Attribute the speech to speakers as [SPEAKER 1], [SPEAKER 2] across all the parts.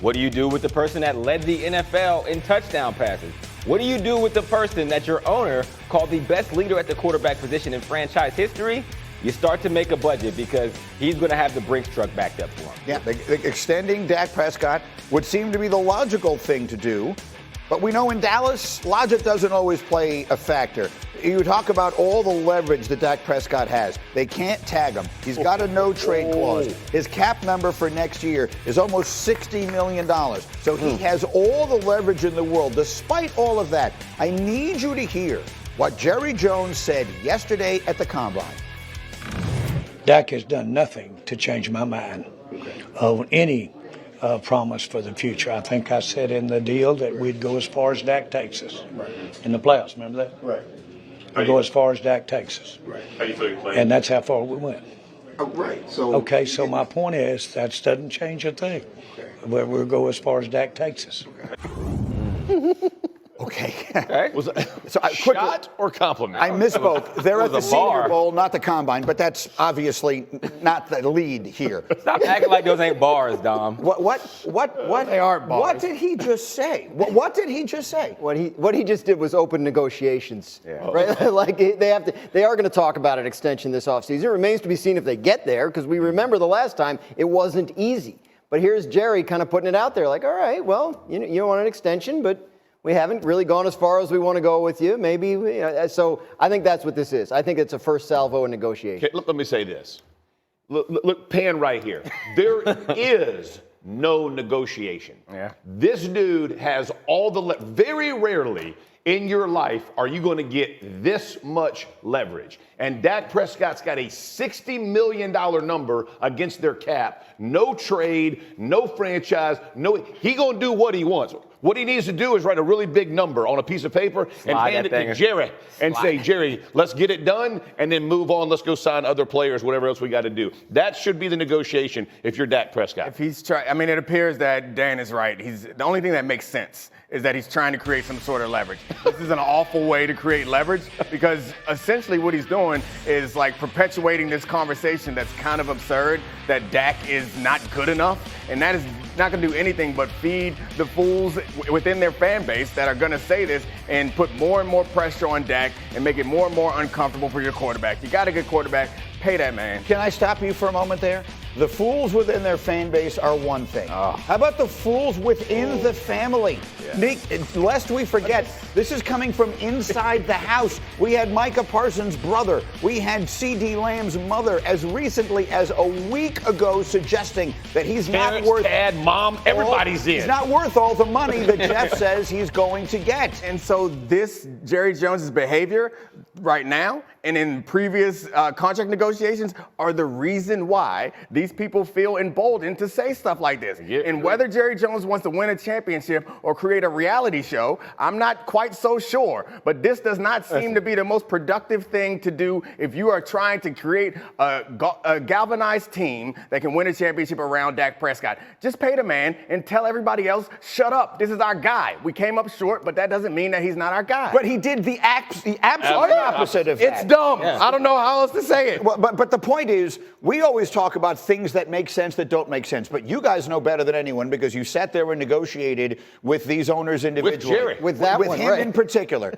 [SPEAKER 1] What do you do with the person that led the NFL in touchdown passes? What do you do with the person that your owner called the best leader at the quarterback position in franchise history? You start to make a budget because he's going to have the Brinks truck backed up for him.
[SPEAKER 2] Yeah, extending Dak Prescott would seem to be the logical thing to do. But we know in Dallas, logic doesn't always play a factor. You talk about all the leverage that Dak Prescott has. They can't tag him. He's got a no-trade clause. His cap number for next year is almost $60 million. So he has all the leverage in the world. Despite all of that, I need you to hear what Jerry Jones said yesterday at the Combine.
[SPEAKER 3] Dak has done nothing to change my mind of any promise for the future. I think I said in the deal that we'd go as far as Dak takes us in the playoffs. Remember that?
[SPEAKER 4] Right.
[SPEAKER 3] We'd go as far as Dak takes us.
[SPEAKER 4] Right. How do you feel you're playing?
[SPEAKER 3] And that's how far we went.
[SPEAKER 4] Right. So.
[SPEAKER 3] Okay, so my point is that doesn't change a thing.
[SPEAKER 4] Okay.
[SPEAKER 3] We'll go as far as Dak takes us.
[SPEAKER 2] Okay.
[SPEAKER 5] Was it
[SPEAKER 2] So
[SPEAKER 5] shot or compliment?
[SPEAKER 2] I misspoke. They're at the Senior
[SPEAKER 1] bar.
[SPEAKER 2] Bowl, not the Combine, but that's obviously not the lead here.
[SPEAKER 1] Stop acting like those ain't bars, Dom.
[SPEAKER 2] What?
[SPEAKER 6] They are bars.
[SPEAKER 2] What did he just say? What did he just say?
[SPEAKER 6] What he just did was open negotiations, right? Like they are going to talk about an extension this offseason. It remains to be seen if they get there, because we remember the last time it wasn't easy. But here's Jerry kind of putting it out there, like, all right, well, you want an extension, but we haven't really gone as far as we want to go with you. Maybe, so I think that's what this is. I think it's a first salvo in negotiation.
[SPEAKER 5] Okay, let me say this. Look, pan right here. There is no negotiation.
[SPEAKER 1] Yeah.
[SPEAKER 5] This dude has all the very rarely in your life are you going to get this much leverage. And Dak Prescott's got a $60 million number against their cap. No trade, no franchise, he going to do what he wants. What he needs to do is write a really big number on a piece of paper and hand it to Jerry and say, Jerry, let's get it done and then move on. Let's go sign other players, whatever else we got to do. That should be the negotiation if you're Dak Prescott.
[SPEAKER 7] If he's trying, I mean, it appears that Dan is right. The only thing that makes sense is that he's trying to create some sort of leverage. This is an awful way to create leverage because essentially what he's doing is like perpetuating this conversation that's kind of absurd, that Dak is not good enough, and that is not going to do anything but feed the fools within their fan base that are going to say this and put more and more pressure on Dak and make it more and more uncomfortable for your quarterback. You got a good quarterback. Pay that man.
[SPEAKER 2] Can I stop you for a moment there? The fools within their fan base are one thing. How about the fools within the family? Nick, lest we forget, this is coming from inside the house. We had Micah Parsons' brother. We had C.D. Lamb's mother as recently as a week ago suggesting that he's
[SPEAKER 5] Parents,
[SPEAKER 2] not worth
[SPEAKER 5] dad, mom, everybody's in.
[SPEAKER 2] He's not worth all the money that Jeff says he's going to get.
[SPEAKER 7] And so this Jerry Jones's behavior right now and in previous contract negotiations are the reason why these people feel emboldened to say stuff like this. And whether Jerry Jones wants to win a championship or create a reality show, I'm not quite so sure. But this does not seem to be the most productive thing to do if you are trying to create a galvanized team that can win a championship around Dak Prescott. Just pay the man and tell everybody else, shut up. This is our guy. We came up short, but that doesn't mean that he's not our guy.
[SPEAKER 2] But he did the absolute opposite of that.
[SPEAKER 7] It's dumb. Yeah. I don't know how else to say it.
[SPEAKER 2] Well, but the point is, we always talk about things that make sense that don't make sense. But you guys know better than anyone because you sat there and negotiated with these owners individually.
[SPEAKER 5] With Jerry.
[SPEAKER 2] With him in particular.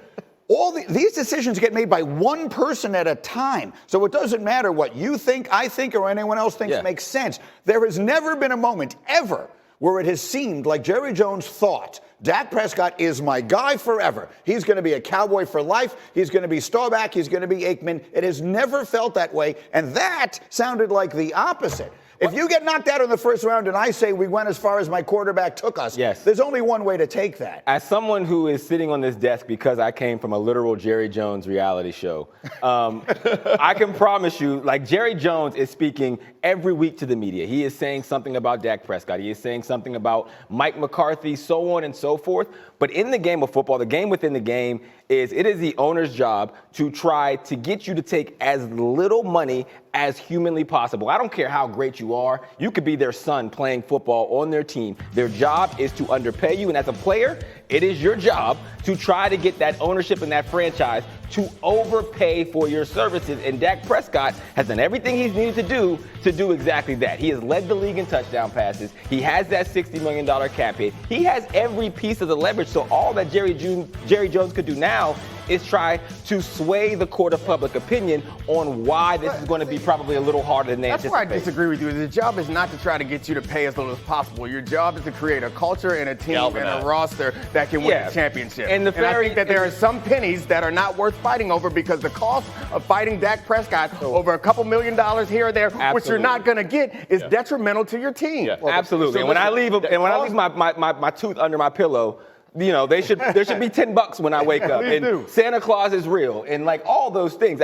[SPEAKER 2] These decisions get made by one person at a time. So it doesn't matter what you think, I think, or anyone else thinks makes sense. There has never been a moment, ever, where it has seemed like Jerry Jones thought, Dak Prescott is my guy forever. He's going to be a Cowboy for life. He's going to be Staubach. He's going to be Aikman. It has never felt that way. And that sounded like the opposite. If you get knocked out in the first round and I say we went as far as my quarterback took us, there's only one way to take that.
[SPEAKER 1] As someone who is sitting on this desk because I came from a literal Jerry Jones reality show, I can promise you, like, Jerry Jones is speaking every week to the media. He is saying something about Dak Prescott. He is saying something about Mike McCarthy, so on and so forth. But in the game of football, the game within the game is it is the owner's job to try to get you to take as little money as humanly possible. I don't care how great you are. You could be their son playing football on their team. Their job is to underpay you. And as a player, it is your job to try to get that ownership and that franchise to overpay for your services. And Dak Prescott has done everything he's needed to do exactly that. He has led the league in touchdown passes. He has that $60 million cap hit. He has every piece of the leverage. So all that Jerry Jones could do now is try to sway the court of public opinion on why this is going to be probably a little harder than they
[SPEAKER 7] That's where I
[SPEAKER 1] anticipate.
[SPEAKER 7] disagree with you. The job is not to try to get you to pay as little as possible. Your job is to create a culture and a team and a roster that can win a championship.
[SPEAKER 1] And
[SPEAKER 7] I think that there are some pennies that are not worth fighting over because the cost of fighting Dak Prescott over a couple $1 million here or there, which you're not going to get, is detrimental to your team.
[SPEAKER 1] Yeah, absolutely. And when I leave my tooth under my pillow, there should be $10 when I wake up. And Santa Claus is real, and like all those things.